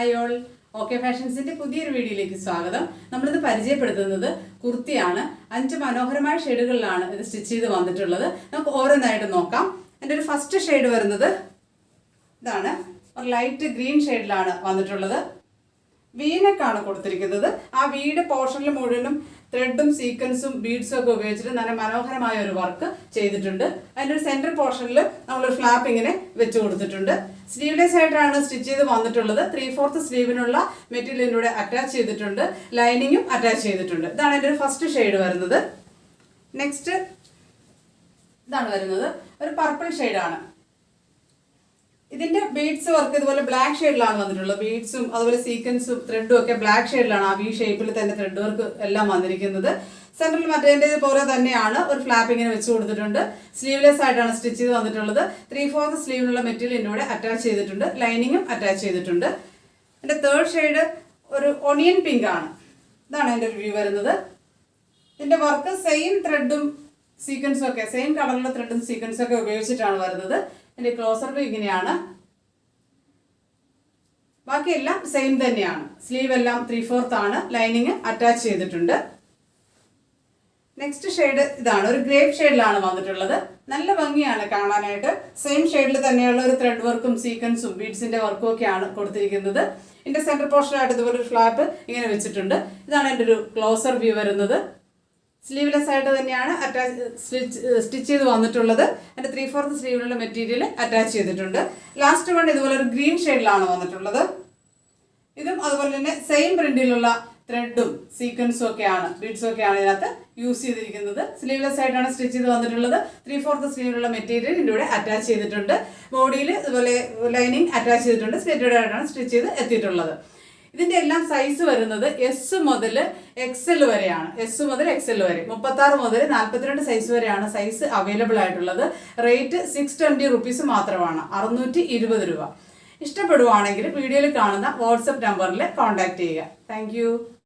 Hi all, okay ഫാഷൻസിന്റെ പുതിയൊരു വീഡിയോയിലേക്ക് സ്വാഗതം. നമ്മളിത് പരിചയപ്പെടുത്തുന്നത് കുർത്തിയാണ്. 5 മനോഹരമായ ഷെയ്ഡുകളിലാണ് ഇത് സ്റ്റിച്ച് ചെയ്ത് വന്നിട്ടുള്ളത്. നമുക്ക് ഓരോന്നായിട്ട് നോക്കാം. എൻ്റെ ഒരു ഫസ്റ്റ് ഷെയ്ഡ് വരുന്നത് ഇതാണ്. ഒരു ലൈറ്റ് ഗ്രീൻ ഷെയ്ഡിലാണ് വന്നിട്ടുള്ളത്. വീനെക്കാണ് കൊടുത്തിരിക്കുന്നത്. ആ വീട് പോർഷനിൽ മുഴുവനും ത്രെഡും സീക്വൻസും ബീഡ്സും ഒക്കെ ഉപയോഗിച്ചിട്ട് നല്ല മനോഹരമായ ഒരു വർക്ക് ചെയ്തിട്ടുണ്ട്. അതിൻ്റെ ഒരു സെൻട്രൽ പോർഷനിൽ നമ്മളൊരു ഫ്ലാപ്പ് ഇങ്ങനെ വെച്ച് കൊടുത്തിട്ടുണ്ട്. സ്ലീവ്ലെസ് ആയിട്ടാണ് സ്റ്റിച്ച് ചെയ്ത് വന്നിട്ടുള്ളത്. 3/4 സ്ലീവിനുള്ള മെറ്റീരിയലിൻ്റെ കൂടെ അറ്റാച്ച് ചെയ്തിട്ടുണ്ട്. ലൈനിങ്ങും അറ്റാച്ച് ചെയ്തിട്ടുണ്ട്. ഇതാണ് എൻ്റെ ഒരു ഫസ്റ്റ് ഷെയ്ഡ് വരുന്നത്. നെക്സ്റ്റ് ഇതാണ് വരുന്നത്. ഒരു പർപ്പിൾ ഷെയ്ഡാണ്. ഇതിന്റെ ബീഡ്സ് വർക്ക് ഇതുപോലെ ബ്ലാക്ക് ഷെയ്ഡിലാണ് വന്നിട്ടുള്ളത്. ബീഡ്സും അതുപോലെ സീക്വൻസും ത്രെഡും ഒക്കെ ബ്ലാക്ക് ഷെയ്ഡിലാണ്. ആ വി ഷേപ്പിൽ തന്നെ ത്രെഡ് വർക്ക് എല്ലാം വന്നിരിക്കുന്നത്. സെൻട്രൽ മറ്റേതിൻ്റെ പോലെ തന്നെയാണ് ഒരു ഫ്ലാപ്പ് ഇങ്ങനെ വെച്ച് കൊടുത്തിട്ടുണ്ട്. സ്ലീവ്ലെസ് ആയിട്ടാണ് സ്റ്റിച്ച് ചെയ്ത് വന്നിട്ടുള്ളത്. 3/4 സ്ലീവിനുള്ള മെറ്റീരിയൽ കൂടെ അറ്റാച്ച് ചെയ്തിട്ടുണ്ട്. ലൈനിങ്ങും അറ്റാച്ച് ചെയ്തിട്ടുണ്ട്. എൻ്റെ തേർഡ് ഷെയ്ഡ് ഒരു ഒണിയൻ പിങ്ക് ആണ്. ഇതാണ് എൻ്റെ ഒരു വ്യൂ വരുന്നത്. ഇതിന്റെ വർക്ക് സെയിം ത്രെഡും സീക്വൻസും ഒക്കെ സെയിം കളറിലുള്ള ത്രെഡും സീക്വൻസും ഒക്കെ ഉപയോഗിച്ചിട്ടാണ് വരുന്നത്. എൻ്റെ ക്ലോസർ വ്യൂ ഇങ്ങനെയാണ്. ബാക്കിയെല്ലാം സെയിം തന്നെയാണ്. സ്ലീവ് എല്ലാം 3/4 ആണ്. ലൈനിങ് അറ്റാച്ച് ചെയ്തിട്ടുണ്ട്. നെക്സ്റ്റ് ഷെയ്ഡ് ഇതാണ്. ഒരു ഗ്രേപ്പ് ഷെയ്ഡിലാണ് വന്നിട്ടുള്ളത്. നല്ല ഭംഗിയാണ് കാണാനായിട്ട്. സെയിം ഷെയ്ഡിൽ തന്നെയുള്ള ഒരു ത്രെഡ് വർക്കും സീക്വൻസും ബീഡ്സിന്റെ വർക്കും ഒക്കെയാണ് കൊടുത്തിരിക്കുന്നത്. ഇതിന്റെ സെന്റർ പോർഷനായിട്ട് ഇതുപോലെ ഒരു ഫ്ലാപ്പ് ഇങ്ങനെ വെച്ചിട്ടുണ്ട്. ഇതാണ് എൻ്റെ ഒരു ക്ലോസർ വ്യൂ വരുന്നത്. സ്ലീവ്ലെസ് ആയിട്ട് തന്നെയാണ് സ്റ്റിച്ച് ചെയ്ത് വന്നിട്ടുള്ളത്. എൻ്റെ 3/4 സ്ലീവിലുള്ള മെറ്റീരിയൽ അറ്റാച്ച് ചെയ്തിട്ടുണ്ട്. ലാസ്റ്റ് വൺ ഇതുപോലെ ഒരു ഗ്രീൻ ഷെയ്ഡിലാണ് വന്നിട്ടുള്ളത്. ഇതും അതുപോലെ തന്നെ സെയിം പ്രിന്റിലുള്ള ത്രെഡും സീക്വൻസും ഒക്കെയാണ് ബീഡ്സും ഒക്കെയാണ് ഇതിനകത്ത് യൂസ് ചെയ്തിരിക്കുന്നത്. സ്ലീവ്ലെസ് ആയിട്ടാണ് സ്റ്റിച്ച് ചെയ്ത് വന്നിട്ടുള്ളത്. 3/4 സ്ലീവിലുള്ള മെറ്റീരിയൽ ഇതിൻ്റെ കൂടെ അറ്റാച്ച് ചെയ്തിട്ടുണ്ട്. ബോഡിയിൽ ഇതുപോലെ ലൈനിങ് അറ്റാച്ച് ചെയ്തിട്ടുണ്ട്. സ്ലിറ്റഡ് ആയിട്ടാണ് സ്റ്റിച്ച് ചെയ്ത് എത്തിയിട്ടുള്ളത്. ഇതിന്റെ എല്ലാം സൈസ് വരുന്നത് എസ് മുതൽ എക്സൽ വരെയാണ്. എസ് മുതൽ എക്സൽ വരെ 36 മുതൽ 42 സൈസ് വരെയാണ് സൈസ് അവൈലബിൾ ആയിട്ടുള്ളത്. റേറ്റ് 620 റുപ്പീസ് മാത്രമാണ്. 620 രൂപ. ഇഷ്ടപ്പെടുവാണെങ്കിൽ വീഡിയോയിൽ കാണുന്ന വാട്സപ്പ് നമ്പറിൽ കോൺടാക്ട് ചെയ്യുക. താങ്ക്